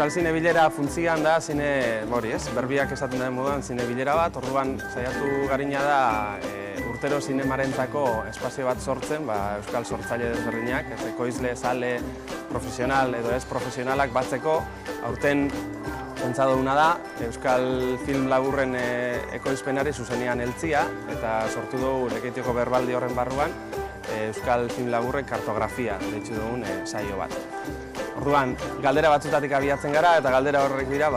Euskal Zine Bilera funtzian da zine, berbiak esaten den moduan zine bilera bat, orduan saiatu garina da urtero zinemarentzako espazio bat sortzen, euskal sortzaile desberdinak, ekoizle, zale, profesional edo ez profesionalak batzeko, aurten pentsa duguna da euskal film laburren ekoizpenari zuzenean heltzia eta sortu dugu Lekeitioko berbaldi horren barruan euskal film laburren kartografia deitu dugun saio bat. Orduan, galdera batzutatik abiatzen gara eta galdera horrek dira,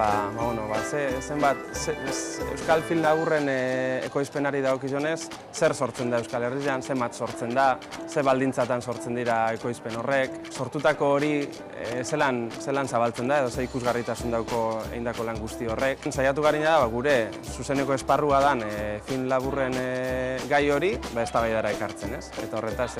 zenbat euskal film laburren ekoizpenari dagokionez, zer sortzen da Euskal Herrian, zenbat sortzen da, ze baldintzatan sortzen dira ekoizpen horrek, sortutako hori zelan zabaltzen da edo ze ikusgarritasun dauko egindako lan guzti horrek. Saiatu garina da gure zuzeneko esparrua dan film laburren gai hori eztabaidara ekartzen, ez? Eta horretaz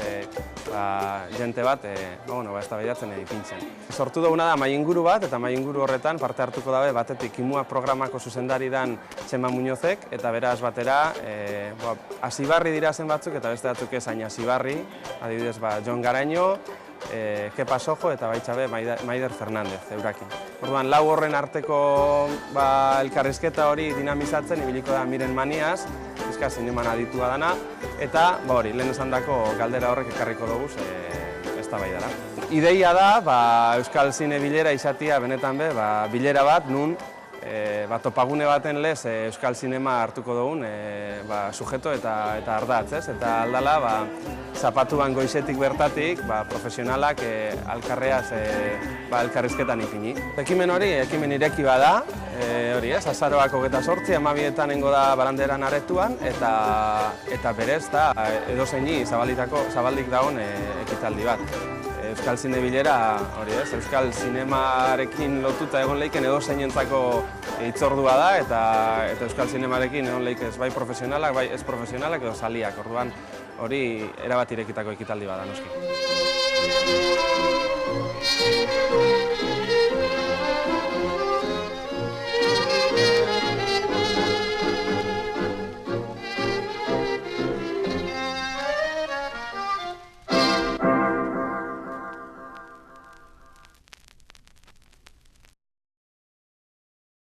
jente bat eztabaidatzen ipintzen. Sortu duguna da mahainguru bat, eta mahainguru horretan parte hartuko dabe batetik Kimua programako zuzendari dan Txema Muñozek, eta beraz batera hasibarri dira zen batzuk, eta beste batzuk ez hain hasibarri, adibidez Jon Garaño, Kepa Sojo eta baitxabe Maider Fernandez, eurakin. Orduan, lau horren arteko elkarrizketa hori dinamizatzen ibiliko da Miren Maniaz, euskal zineman aditua dana, eta lehen esandako galdera horrek ekarriko dugu eztabaidara. Ideia da Euskal Zine Bilera izatea benetan bilera bat, nun topagune baten lez Euskal Zinema hartuko dugun sujeto eta ardatz, ez? Eta aldala zapatuan goizetik bertatik profesionalak alkarreaz elkarrizketan ipini. Ekimen hori, ekimen ireki bada, azaroak 28, 12etan nengo da Baranderan aretuan, eta berez edozeini zabaldik dagoen ekitaldi bat. Euskal Zine Bilera, Euskal Zinemarekin lotuta egon leiken edozeinentzako hitzordua da, eta Euskal Zinemarekin egon leik ez bai profesionalak, bai ez profesionalak edo zaliak. Orduan hori erabat irekitako ekitaldi bada noski.